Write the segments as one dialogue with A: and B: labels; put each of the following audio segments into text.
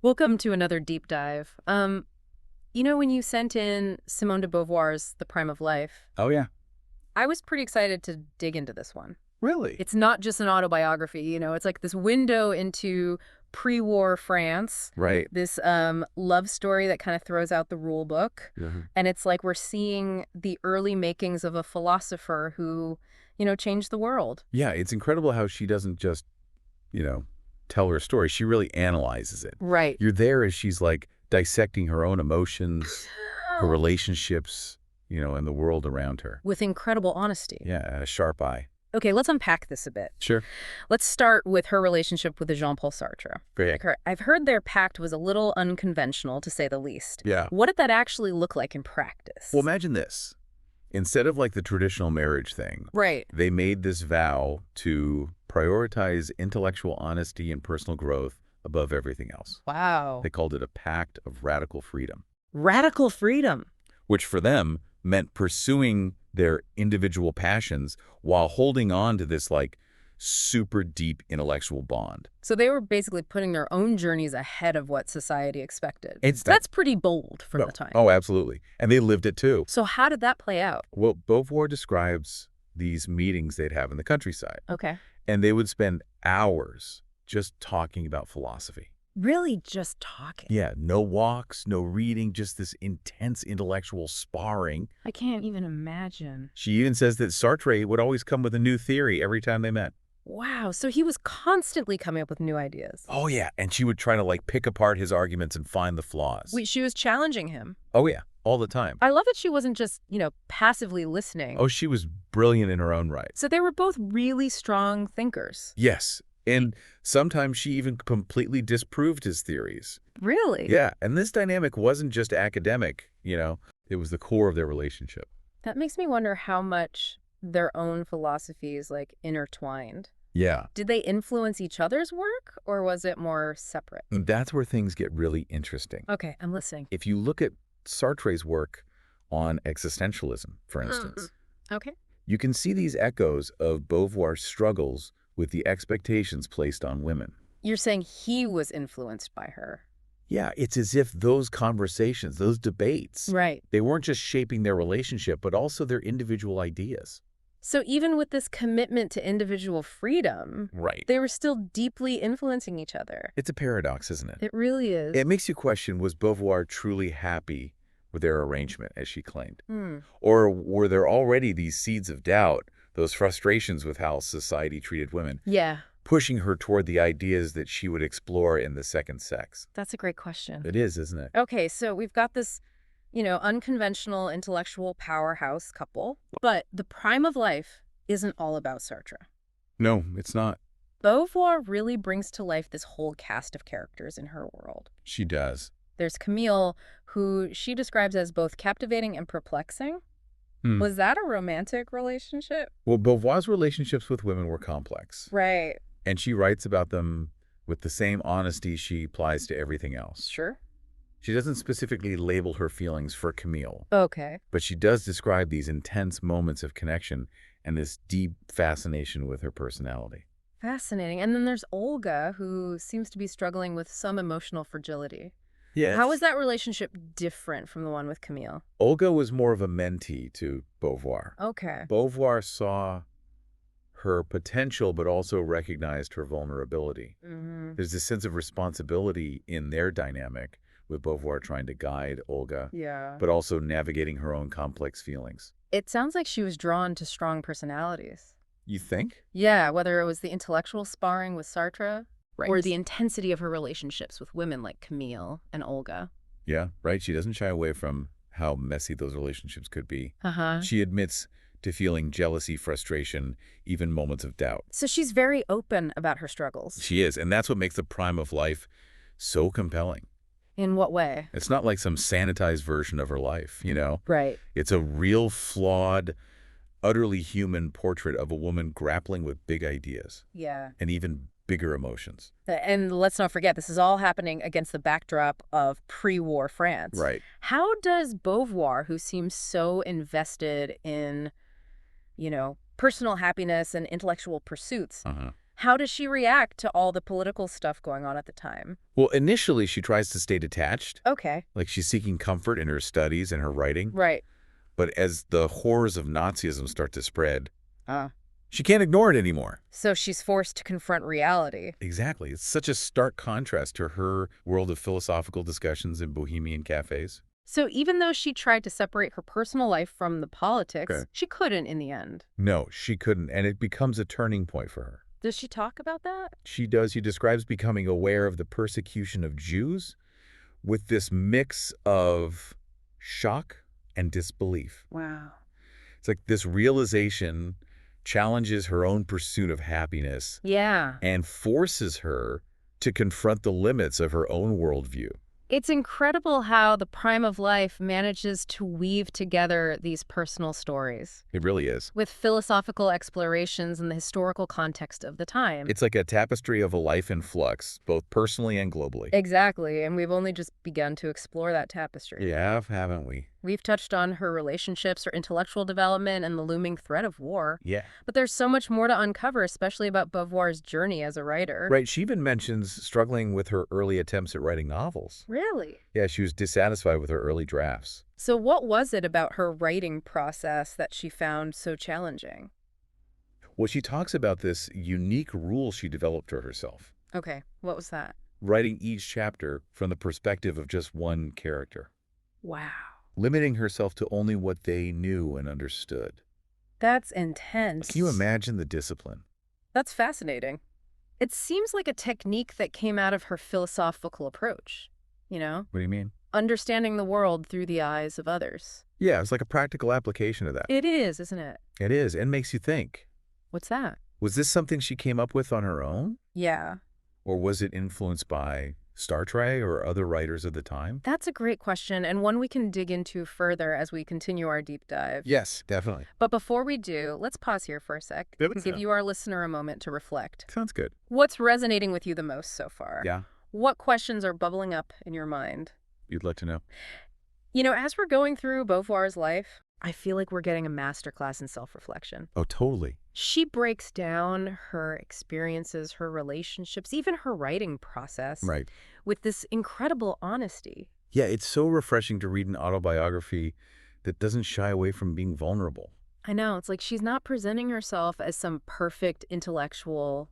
A: Welcome to another deep dive. When you sent in Simone de Beauvoir's The Prime of Life,
B: Oh, yeah.
A: I was pretty excited to dig into this one.
B: Really?
A: It's not just an autobiography, it's like this window into pre-war France,
B: Right.
A: this love story that kind of throws out the rule book.
B: Mhm.
A: And it's like we're seeing the early makings of a philosopher who, changed the world.
B: Yeah, it's incredible how she doesn't just, you know, tell her story. She really analyzes it.
A: Right.
B: You're there as she's like dissecting her own emotions, her relationships, and the world around her.
A: With incredible honesty.
B: Yeah, a sharp eye.
A: Okay, let's unpack this a bit.
B: Sure.
A: Let's start with her relationship with Jean-Paul Sartre.
B: Great.
A: I've heard their pact was a little unconventional, to say the least.
B: Yeah.
A: What did that actually look like in practice?
B: Well, imagine this. Instead of like the traditional marriage thing,
A: Right.
B: they made this vow to prioritize intellectual honesty and personal growth above everything else.
A: Wow.
B: They called it a pact of radical freedom,
A: Radical freedom.
B: which for them meant pursuing their individual passions while holding on to this like super deep intellectual bond.
A: So they were basically putting their own journeys ahead of what society expected.
B: It's
A: That's pretty bold for the time.
B: Oh, absolutely. And they lived it too.
A: So how did that play out?
B: Well, Beauvoir describes these meetings they'd have in the countryside,
A: Okay.
B: and they would spend hours just talking about philosophy.
A: Really just talking.
B: Yeah, no walks, no reading, just this intense intellectual sparring.
A: I can't even imagine.
B: She even says that Sartre would always come with a new theory every time they met.
A: Wow. So he was constantly coming up with new ideas.
B: Oh, yeah, and she would try to like pick apart his arguments and find the flaws.
A: She was challenging him.
B: Oh, yeah, all the time.
A: I love that she wasn't just, passively listening.
B: Oh, she was brilliant in her own right.
A: So they were both really strong thinkers.
B: Yes, and sometimes she even completely disproved his theories.
A: Really?
B: Yeah, and this dynamic wasn't just academic, it was the core of their relationship.
A: That makes me wonder how much their own philosophies, intertwined.
B: Yeah,
A: Did they influence each other's work, or was it more separate?
B: and that's where things get really interesting.
A: Okay, I'm listening.
B: If you look at Sartre's work on existentialism, for instance,
A: Okay.
B: you can see these echoes of Beauvoir's struggles with the expectations placed on women.
A: You're saying he was influenced by her.
B: Yeah, it's as if those conversations, those debates,
A: Right.
B: they weren't just shaping their relationship, but also their individual ideas.
A: So even with this commitment to individual freedom,
B: Right.
A: they were still deeply influencing each other.
B: It's a paradox, isn't it?
A: It really is.
B: It makes you question, was Beauvoir truly happy with their arrangement, as she claimed?
A: Hmm.
B: Or were there already these seeds of doubt, those frustrations with how society treated women,
A: Yeah,
B: pushing her toward the ideas that she would explore in the second sex?
A: that's a great question.
B: It is, isn't it?
A: Okay, so we've got this, unconventional intellectual powerhouse couple, but the prime of life isn't all about Sartre.
B: No, it's not.
A: Beauvoir really brings to life this whole cast of characters in her world.
B: She does.
A: There's Camille, who she describes as both captivating and perplexing.
B: Hmm.
A: Was that a romantic relationship?
B: Well, Beauvoir's relationships with women were complex,
A: Right.
B: and she writes about them with the same honesty she applies to everything else.
A: Sure.
B: She doesn't specifically label her feelings for Camille,
A: Okay.
B: but she does describe these intense moments of connection and this deep fascination with her personality.
A: Fascinating. And then there's Olga, who seems to be struggling with some emotional fragility.
B: Yes.
A: How is that relationship different from the one with Camille?
B: Olga was more of a mentee to Beauvoir.
A: Okay.
B: Beauvoir saw her potential, but also recognized her vulnerability.
A: Mm-hmm.
B: There's this sense of responsibility in their dynamic, with Beauvoir trying to guide Olga,
A: Yeah.
B: but also navigating her own complex feelings.
A: It sounds like she was drawn to strong personalities.
B: You think?
A: Yeah, whether it was the intellectual sparring with Sartre
B: Right.
A: or the intensity of her relationships with women like Camille and Olga.
B: Yeah, right. She doesn't shy away from how messy those relationships could be.
A: Uh-huh.
B: She admits to feeling jealousy, frustration, even moments of doubt.
A: So she's very open about her struggles.
B: She is, and that's what makes the prime of life so compelling.
A: In what way?
B: It's not like some sanitized version of her life,
A: Right.
B: It's a real flawed, utterly human portrait of a woman grappling with big ideas
A: Yeah.
B: and even bigger emotions.
A: And let's not forget, this is all happening against the backdrop of pre-war France.
B: Right.
A: How does Beauvoir, who seems so invested in, personal happiness and intellectual pursuits,
B: Uh-huh.
A: How does she react to all the political stuff going on at the time?
B: Well, initially, she tries to stay detached,
A: Okay.
B: like she's seeking comfort in her studies and her writing.
A: Right.
B: But as the horrors of Nazism start to spread,
A: Ah.
B: she can't ignore it anymore.
A: So she's forced to confront reality.
B: Exactly. It's such a stark contrast to her world of philosophical discussions in bohemian cafes.
A: So even though she tried to separate her personal life from the politics,
B: Okay.
A: she couldn't in the end.
B: No, she couldn't, and it becomes a turning point for her.
A: Does she talk about that?
B: She does. She describes becoming aware of the persecution of Jews with this mix of shock and disbelief.
A: Wow.
B: It's like this realization challenges her own pursuit of happiness
A: Yeah.
B: and forces her to confront the limits of her own worldview.
A: It's incredible how the prime of life manages to weave together these personal stories
B: It really is.
A: with philosophical explorations in the historical context of the time.
B: It's like a tapestry of a life in flux, both personally and globally.
A: Exactly, and we've only just begun to explore that tapestry.
B: Yeah, haven't we?
A: We've touched on her relationships, her intellectual development, and the looming threat of war.
B: Yeah.
A: But there's so much more to uncover, especially about Beauvoir's journey as a writer.
B: Right, she even mentions struggling with her early attempts at writing novels.
A: Really?
B: Yeah, she was dissatisfied with her early drafts.
A: So what was it about her writing process that she found so challenging?
B: Well, she talks about this unique rule she developed for herself,
A: Okay, what was that?
B: writing each chapter from the perspective of just one character,
A: Wow.
B: limiting herself to only what they knew and understood.
A: That's intense.
B: Can you imagine the discipline?
A: That's fascinating. It seems like a technique that came out of her philosophical approach,
B: What do you mean?
A: understanding the world through the eyes of others.
B: Yeah, it's like a practical application of that.
A: It is, isn't it?
B: It is, and makes you think.
A: What's that?
B: Was this something she came up with on her own?
A: Yeah,
B: Or was it influenced by Sartre or other writers of the time?
A: that's a great question, and one we can dig into further as we continue our deep dive.
B: Yes, definitely.
A: But before we do, let's pause here for a sec
B: Good.
A: and give you, our listener, a moment to reflect.
B: Sounds good.
A: What's resonating with you the most so far?
B: Yeah,
A: What questions are bubbling up in your mind?
B: you'd like to know.
A: As we're going through Beauvoir's life, I feel like we're getting a masterclass in self-reflection.
B: Oh, totally.
A: She breaks down her experiences, her relationships, even her writing process
B: Right.
A: with this incredible honesty.
B: Yeah, it's so refreshing to read an autobiography that doesn't shy away from being vulnerable.
A: I know, it's like she's not presenting herself as some perfect intellectual,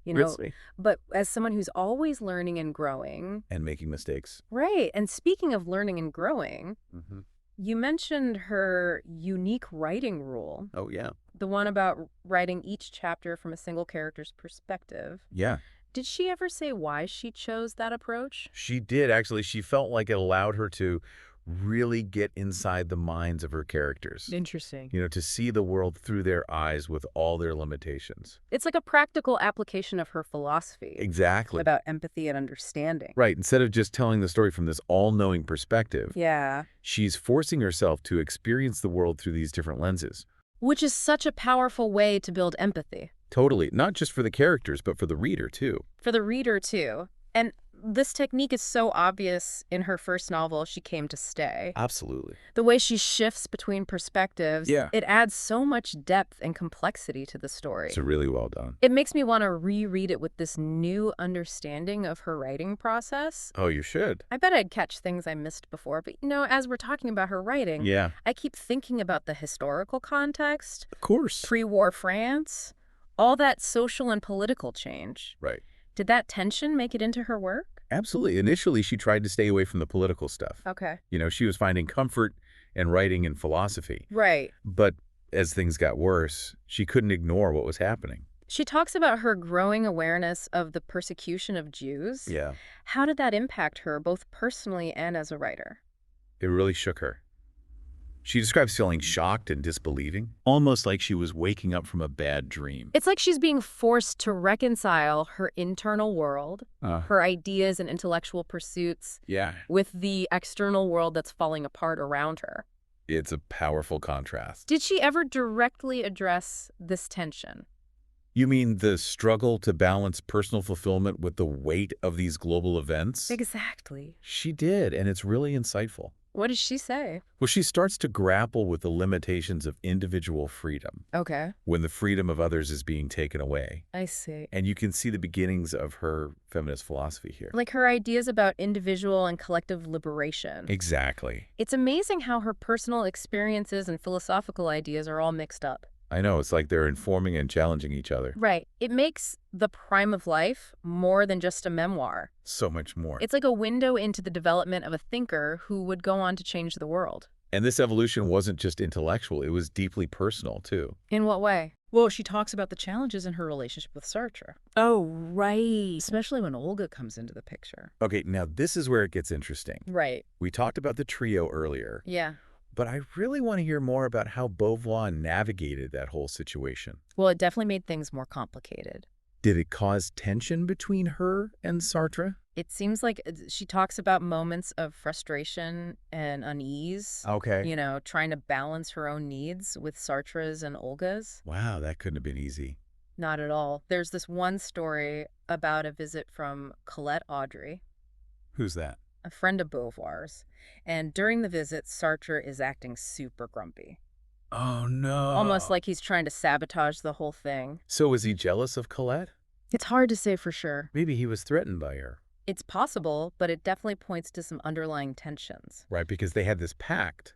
B: Really?
A: but as someone who's always learning and growing.
B: And making mistakes.
A: Right. And speaking of learning and growing,
B: Mm-hmm.
A: you mentioned her unique writing rule,
B: Oh, yeah.
A: the one about writing each chapter from a single character's perspective.
B: Yeah.
A: Did she ever say why she chose that approach?
B: She did, actually. She felt like it allowed her to really get inside the minds of her characters.
A: Interesting.
B: To see the world through their eyes with all their limitations.
A: It's like a practical application of her philosophy
B: Exactly.
A: about empathy and understanding.
B: Right. Instead of just telling the story from this all-knowing perspective,
A: Yeah.
B: she's forcing herself to experience the world through these different lenses.
A: Which is such a powerful way to build empathy.
B: Totally. Not just for the characters, but for the reader, too.
A: For the reader, too. And this technique is so obvious in her first novel, She Came to Stay.
B: Absolutely.
A: The way she shifts between perspectives,
B: Yeah.
A: it adds so much depth and complexity to the story.
B: It's really well done.
A: It makes me want to reread it with this new understanding of her writing process.
B: Oh, you should.
A: I bet I'd catch things I missed before, but as we're talking about her writing,
B: Yeah.
A: I keep thinking about the historical context,
B: Of course.
A: pre-war France, all that social and political change.
B: Right.
A: Did that tension make it into her work?
B: Absolutely. Initially, she tried to stay away from the political stuff.
A: Okay.
B: She was finding comfort in writing and philosophy.
A: Right.
B: But as things got worse, she couldn't ignore what was happening.
A: She talks about her growing awareness of the persecution of Jews.
B: Yeah.
A: How did that impact her, both personally and as a writer?
B: It really shook her. She describes feeling shocked and disbelieving, almost like she was waking up from a bad dream.
A: It's like she's being forced to reconcile her internal world, her ideas and intellectual pursuits,
B: Yeah.
A: with the external world that's falling apart around her.
B: It's a powerful contrast.
A: Did she ever directly address this tension?
B: You mean the struggle to balance personal fulfillment with the weight of these global events?
A: Exactly.
B: She did, and it's really insightful.
A: What does she say?
B: Well, she starts to grapple with the limitations of individual freedom
A: Okay.
B: when the freedom of others is being taken away.
A: I see.
B: And you can see the beginnings of her feminist philosophy here.
A: Like her ideas about individual and collective liberation.
B: Exactly.
A: It's amazing how her personal experiences and philosophical ideas are all mixed up.
B: I know, it's like they're informing and challenging each other.
A: Right. It makes The Prime of Life more than just a memoir.
B: So much more.
A: It's like a window into the development of a thinker who would go on to change the world.
B: And this evolution wasn't just intellectual, it was deeply personal, too.
A: In what way?
C: Well, she talks about the challenges in her relationship with Sartre.
A: Oh, right.
C: Especially when Olga comes into the picture.
B: Okay, now this is where it gets interesting.
A: Right.
B: We talked about the trio earlier,
A: Yeah.
B: but I really want to hear more about how Beauvoir navigated that whole situation.
A: Well, it definitely made things more complicated.
B: Did it cause tension between her and Sartre?
A: It seems like she talks about moments of frustration and unease.
B: Okay.
A: You know, trying to balance her own needs with Sartre's and Olga's.
B: Wow, that couldn't have been easy.
A: Not at all. There's this one story about a visit from Colette Audrey,
B: Who's that?
A: a friend of Beauvoir's. And during the visit, Sartre is acting super grumpy.
B: Oh, no.
A: Almost like he's trying to sabotage the whole thing.
B: So was he jealous of Colette?
A: It's hard to say for sure.
B: Maybe he was threatened by her.
A: It's possible, but it definitely points to some underlying tensions.
B: Right, because they had this pact.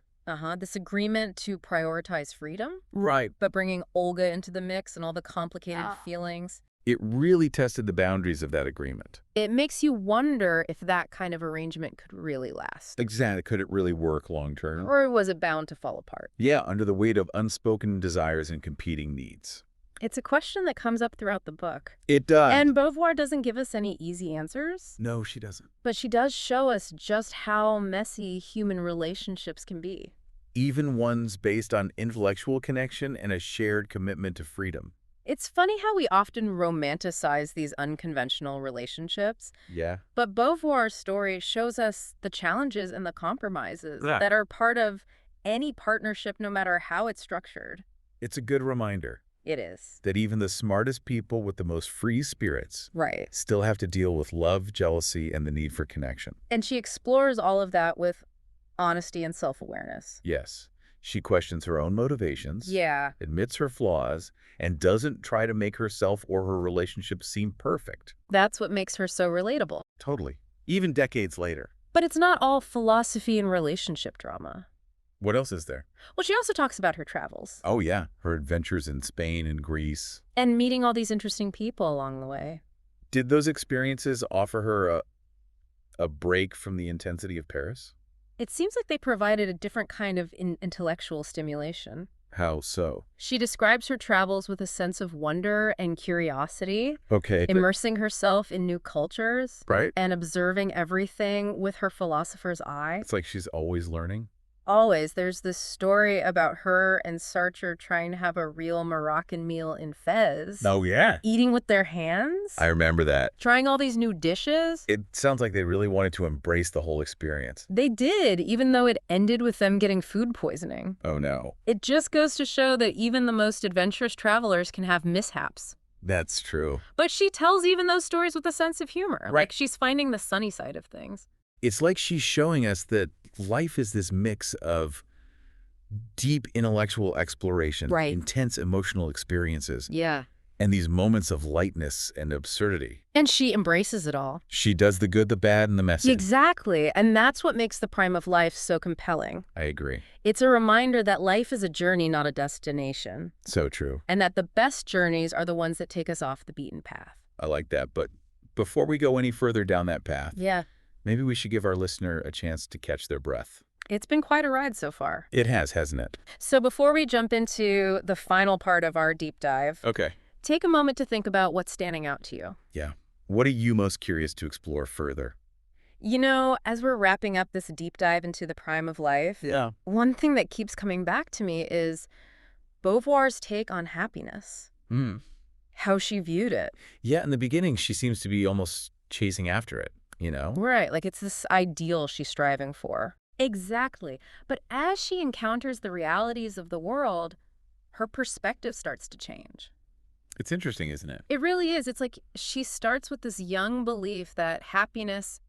A: This agreement to prioritize freedom,
B: Right.
A: but bringing Olga into the mix and all the complicated feelings.
B: It really tested the boundaries of that agreement.
A: It makes you wonder if that kind of arrangement could really last.
B: Exactly. Could it really work long term?
A: Or was it bound to fall apart?
B: Yeah, under the weight of unspoken desires and competing needs.
A: It's a question that comes up throughout the book.
B: It does.
A: And Beauvoir doesn't give us any easy answers,
B: No, she doesn't.
A: but she does show us just how messy human relationships can be.
B: Even ones based on intellectual connection and a shared commitment to freedom.
A: It's funny how we often romanticize these unconventional relationships,
B: Yeah.
A: but Beauvoir's story shows us the challenges and the compromises
B: Yeah.
A: that are part of any partnership, no matter how it's structured.
B: It's a good reminder
A: It is.
B: that even the smartest people with the most free spirits
A: Right.
B: still have to deal with love, jealousy, and the need for connection.
A: And she explores all of that with honesty and self-awareness.
B: Yes, she questions her own motivations,
A: Yeah.
B: admits her flaws, and doesn't try to make herself or her relationship seem perfect.
A: That's what makes her so relatable.
B: Totally. Even decades later.
A: But it's not all philosophy and relationship drama.
B: What else is there?
A: Well, she also talks about her travels
B: Oh, yeah. Her adventures in Spain and Greece.
A: and meeting all these interesting people along the way.
B: Did those experiences offer her a break from the intensity of Paris?
A: It seems like they provided a different kind of intellectual stimulation.
B: How so?
A: She describes her travels with a sense of wonder and curiosity,
B: Okay.
A: immersing herself in new cultures
B: Right?
A: and observing everything with her philosopher's eye.
B: It's like she's always learning.
A: Always, there's this story about her and Sartre trying to have a real Moroccan meal in Fez.
B: Oh, yeah.
A: Eating with their hands.
B: I remember that.
A: Trying all these new dishes.
B: It sounds like they really wanted to embrace the whole experience.
A: They did, even though it ended with them getting food poisoning.
B: Oh, no.
A: It just goes to show that even the most adventurous travelers can have mishaps.
B: That's true.
A: But she tells even those stories with a sense of humor.
B: Right.
A: Like she's finding the sunny side of things.
B: It's like she's showing us that life is this mix of deep intellectual exploration,
A: Right.
B: intense emotional experiences,
A: Yeah.
B: and these moments of lightness and absurdity.
A: And she embraces it all.
B: She does the good, the bad, and the messy.
A: Exactly. And that's what makes The Prime of Life so compelling.
B: I agree.
A: It's a reminder that life is a journey, not a destination.
B: So true.
A: And that the best journeys are the ones that take us off the beaten path.
B: I like that. But before we go any further down that path,
A: Yeah.
B: maybe we should give our listener a chance to catch their breath.
A: It's been quite a ride so far.
B: It has, hasn't it?
A: So before we jump into the final part of our deep dive,
B: Okay.
A: take a moment to think about what's standing out to you.
B: Yeah. What are you most curious to explore further?
A: You know, as we're wrapping up this deep dive into The Prime of Life,
B: Yeah.
A: one thing that keeps coming back to me is Beauvoir's take on happiness, how she viewed it.
B: Yeah, in the beginning, she seems to be almost chasing after it, you know?
A: Right, like it's this ideal she's striving for. Exactly. But as she encounters the realities of the world, her perspective starts to change.
B: It's interesting, isn't it?
A: It really is. It's like she starts with this young belief that happiness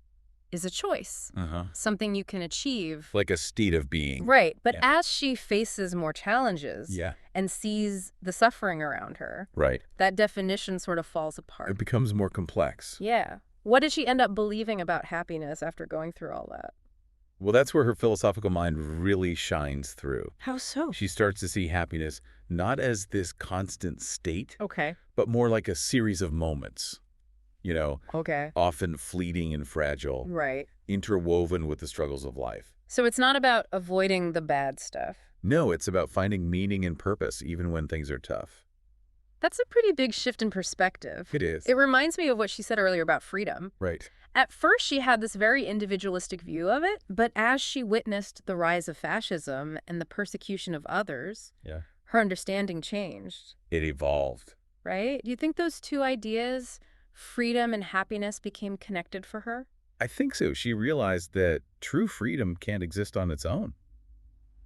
A: is a choice,
B: Uh-huh.
A: something you can achieve.
B: Like a state of being.
A: Right, but
B: Yeah.
A: as she faces more challenges
B: Yeah.
A: and sees the suffering around her,
B: Right.
A: that definition sort of falls
B: It
A: apart.
B: becomes more complex.
A: Yeah. What did she end up believing about happiness after going through all that?
B: Well, that's where her philosophical mind really shines through.
C: How so?
B: She starts to see happiness not as this constant state,
C: Okay.
B: but more like a series of moments,
A: Okay.
B: often fleeting and fragile,
A: Right.
B: interwoven with the struggles of life.
A: So it's not about avoiding the bad stuff.
B: No, it's about finding meaning and purpose even when things are tough.
A: That's a pretty big shift in perspective.
B: It is.
A: It reminds me of what she said earlier about freedom.
B: Right.
A: At first, she had this very individualistic view of it, but as she witnessed the rise of fascism and the persecution of others,
B: Yeah.
A: her understanding changed,
B: It evolved.
A: right? Do you think those two ideas, freedom and happiness, became connected for her?
B: I think so. She realized that true freedom can't exist on its own.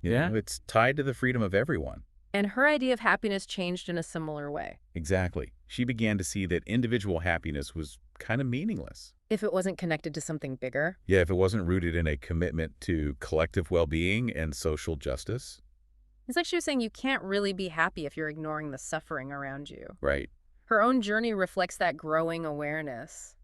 B: It's tied to the freedom of everyone.
A: And her idea of happiness changed in a similar way.
B: Exactly. She began to see that individual happiness was kind of meaningless.
A: If it wasn't connected to something bigger.
B: Yeah, if it wasn't rooted in a commitment to collective well-being and social justice.
A: It's like she was saying you can't really be happy if you're ignoring the suffering around you.
B: Right.
A: Her own journey reflects that growing awareness,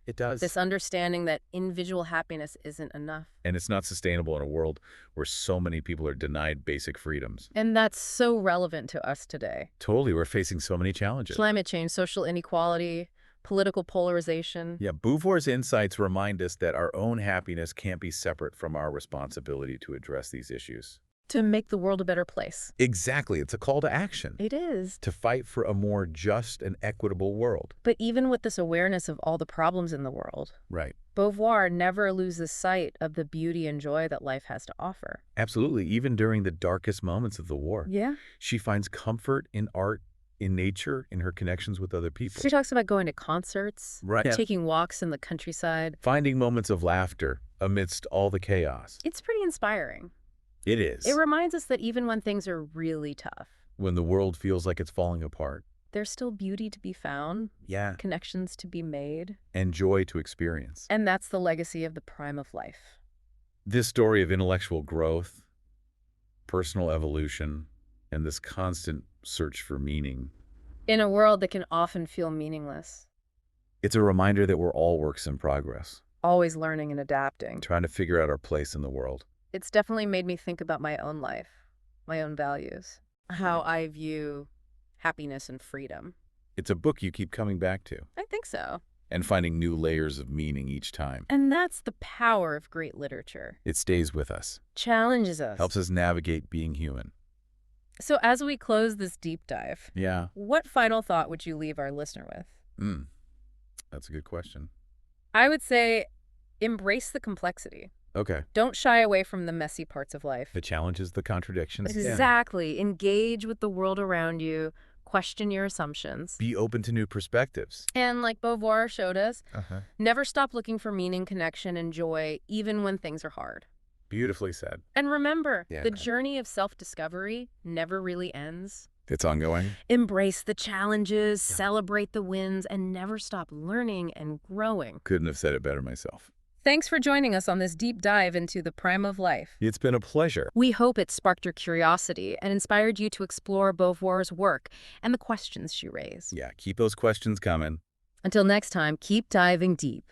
B: It does.
A: this understanding that individual happiness isn't enough.
B: And it's not sustainable in a world where so many people are denied basic freedoms.
A: And that's so relevant to us today.
B: Totally, we're facing so many challenges.
A: Climate change, social inequality, political polarization.
B: Yeah, Beauvoir's insights remind us that our own happiness can't be separate from our responsibility to address these issues.
A: To make the world a better place.
B: Exactly. It's a call to action.
A: It is.
B: To fight for a more just and equitable world.
A: But even with this awareness of all the problems in the world,
B: Right.
A: Beauvoir never loses sight of the beauty and joy that life has to offer.
B: Absolutely. Even during the darkest moments of the war,
A: Yeah.
B: she finds comfort in art, in nature, in her connections with other people.
A: She talks about going to concerts,
B: Right. Yeah.
A: taking walks in the countryside.
B: Finding moments of laughter amidst all the chaos.
A: It's pretty inspiring.
B: It is.
A: It reminds us that even when things are really tough,
B: When the world feels like it's falling apart.
A: there's still beauty to be found,
B: Yeah.
A: connections to be made,
B: And joy to experience.
A: and that's the legacy of the prime of life.
B: This story of intellectual growth, personal evolution, and this constant search for meaning.
A: In a world that can often feel meaningless,
B: It's a reminder that we're all works in progress,
A: always learning and adapting.
B: trying to figure out our place in the world.
A: It's definitely made me think about my own life, my own values, how I view happiness and freedom.
B: It's a book you keep coming back to
A: I think so.
B: and finding new layers of meaning each time.
A: And that's the power of great literature.
B: It stays with us,
A: Challenges us.
B: helps us navigate being human.
A: So as we close this deep dive,
B: Yeah.
A: what final thought would you leave our listener with?
B: That's a good question.
A: I would say embrace the complexity.
B: Okay.
A: Don't shy away from the messy parts of life.
B: The challenges, the contradictions. Yeah.
A: Exactly. Engage with the world around you. Question your assumptions.
B: Be open to new perspectives.
A: And like Beauvoir showed us,
B: Uh-huh.
A: never stop looking for meaning, connection, and joy, even when things are hard.
B: Beautifully said.
A: And remember,
B: Yeah.
A: the journey of self-discovery never really ends.
B: It's ongoing.
A: Embrace the challenges, celebrate the wins, and never stop learning and growing.
B: Couldn't have said it better myself.
A: Thanks for joining us on this deep dive into the prime of life.
B: It's been a pleasure.
A: We hope it sparked your curiosity and inspired you to explore Beauvoir's work and the questions she raised.
B: Yeah, keep those questions coming.
A: Until next time, keep diving deep.